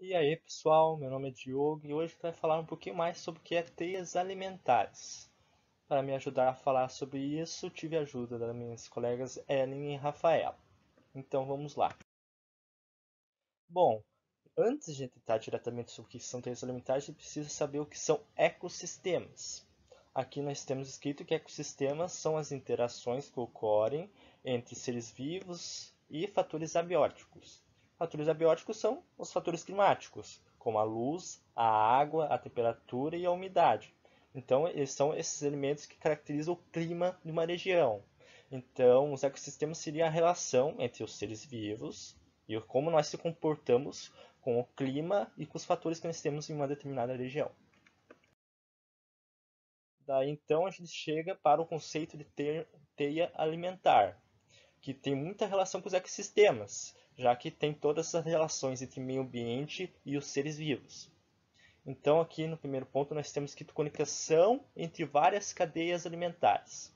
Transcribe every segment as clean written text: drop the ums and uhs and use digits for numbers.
E aí pessoal, meu nome é Diogo e hoje vai falar um pouquinho mais sobre o que é teias alimentares. Para me ajudar a falar sobre isso, tive a ajuda das minhas colegas Ellen e Rafael. Então vamos lá. Bom, antes de tentar diretamente sobre o que são teias alimentares, a gente precisa saber o que são ecossistemas. Aqui nós temos escrito que ecossistemas são as interações que ocorrem entre seres vivos e fatores abióticos. Fatores abióticos são os fatores climáticos, como a luz, a água, a temperatura e a umidade. Então, eles são esses elementos que caracterizam o clima de uma região. Então, os ecossistemas seriam a relação entre os seres vivos e como nós se comportamos com o clima e com os fatores que nós temos em uma determinada região. Daí então a gente chega para o conceito de teia alimentar, que tem muita relação com os ecossistemas, já que tem todas essas relações entre o meio ambiente e os seres vivos. Então aqui no primeiro ponto nós temos que conexão entre várias cadeias alimentares.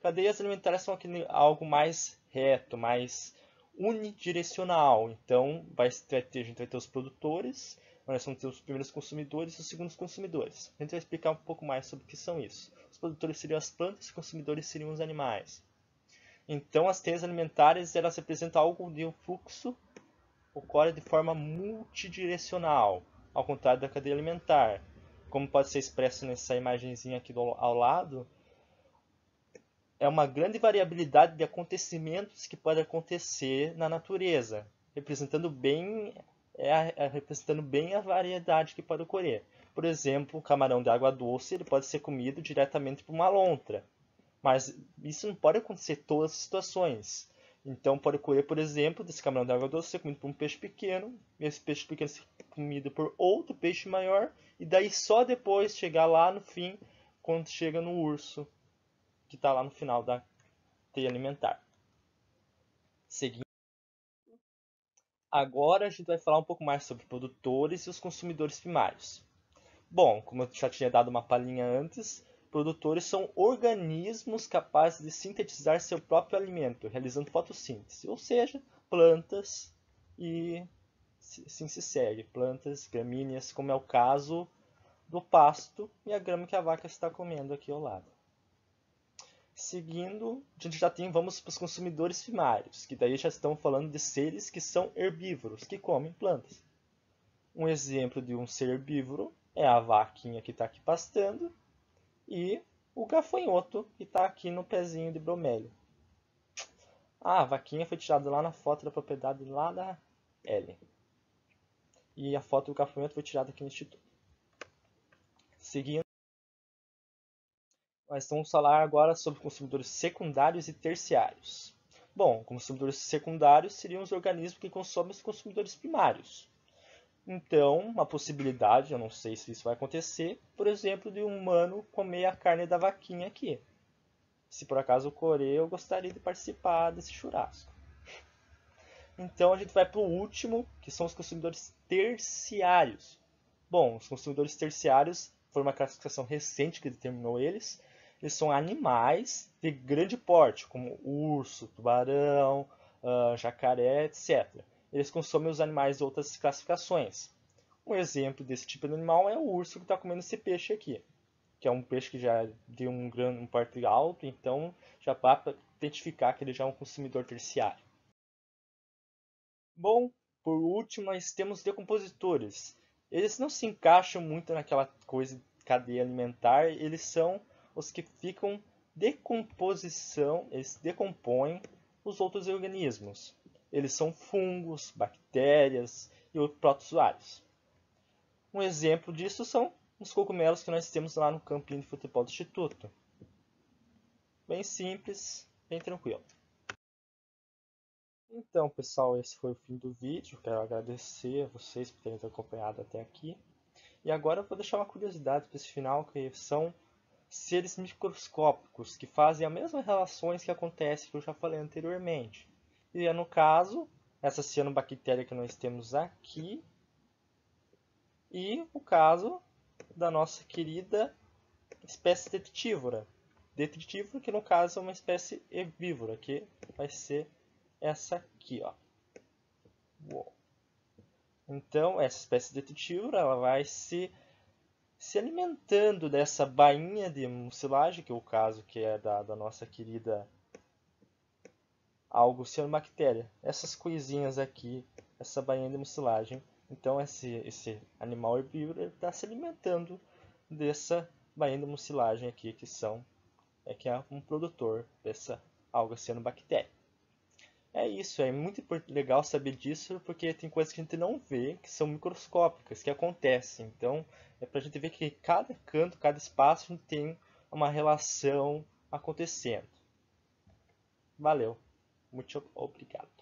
Cadeias alimentares são algo mais reto, mais unidirecional. Então a gente vai ter os produtores, nós vamos ter os primeiros consumidores e os segundos consumidores. A gente vai explicar um pouco mais sobre o que são isso. Os produtores seriam as plantas, os consumidores seriam os animais. Então as teias alimentares elas representam algo de um fluxo ocorre de forma multidirecional, ao contrário da cadeia alimentar. Como pode ser expresso nessa imagenzinha aqui ao lado, é uma grande variabilidade de acontecimentos que pode acontecer na natureza, representando bem a variedade que pode ocorrer. Por exemplo, o camarão de água doce ele pode ser comido diretamente por uma lontra, mas isso não pode acontecer em todas as situações. Então pode ocorrer, por exemplo, desse camarão de água doce ser comido por um peixe pequeno, e esse peixe pequeno ser comido por outro peixe maior, e daí só depois chegar lá no fim, quando chega no urso, que está lá no final da teia alimentar. Seguindo, agora a gente vai falar um pouco mais sobre produtores e os consumidores primários. Bom, como eu já tinha dado uma palhinha antes, produtores são organismos capazes de sintetizar seu próprio alimento, realizando fotossíntese, ou seja, plantas e assim se segue, plantas, gramíneas, como é o caso do pasto e a grama que a vaca está comendo aqui ao lado. Seguindo, a gente vamos para os consumidores primários, que daí já estão falando de seres que são herbívoros, que comem plantas. Um exemplo de um ser herbívoro é a vaquinha que está aqui pastando e o gafanhoto que está aqui no pezinho de bromélia. Ah, a vaquinha foi tirada lá na foto da propriedade lá da Ellen. E a foto do gafanhoto foi tirada aqui no instituto. Seguindo, nós vamos falar agora sobre consumidores secundários e terciários. Bom, consumidores secundários seriam os organismos que consomem os consumidores primários. Então, uma possibilidade, eu não sei se isso vai acontecer, por exemplo, de um humano comer a carne da vaquinha aqui. Se por acaso ocorrer, eu gostaria de participar desse churrasco. Então a gente vai para o último, que são os consumidores terciários. Bom, os consumidores terciários foi uma classificação recente que determinou eles. Eles são animais de grande porte, como urso, tubarão, jacaré, etc. Eles consomem os animais de outras classificações. Um exemplo desse tipo de animal é o urso que está comendo esse peixe aqui, que é um peixe que já tem um porte alto, então já dá para identificar que ele já é um consumidor terciário. Bom, por último, nós temos decompositores. Eles não se encaixam muito naquela coisa de cadeia alimentar, eles são os que ficam decomposição, eles decompõem os outros organismos. Eles são fungos, bactérias e outros protozoários. Um exemplo disso são os cogumelos que nós temos lá no campinho de futebol do Instituto. Bem simples, bem tranquilo. Então, pessoal, esse foi o fim do vídeo. Quero agradecer a vocês por terem acompanhado até aqui. E agora eu vou deixar uma curiosidade para esse final, que são seres microscópicos que fazem as mesmas relações que acontecem que eu já falei anteriormente. E é no caso, essa cianobactéria que nós temos aqui e o caso da nossa querida espécie detritívora. Detritívora que no caso é uma espécie herbívora, que vai ser essa aqui, ó. Uou. Então, essa espécie de tetíula, ela vai se alimentando dessa bainha de mucilagem, que é o caso que é da nossa querida algocianobactéria. Essas coisinhas aqui, essa bainha de mucilagem. Então, esse animal herbívoro está se alimentando dessa bainha de mucilagem aqui, que é um produtor dessa algocianobactéria. É isso, é muito legal saber disso, porque tem coisas que a gente não vê, que são microscópicas, que acontecem. Então, é para a gente ver que cada canto, cada espaço tem uma relação acontecendo. Valeu, muito obrigado.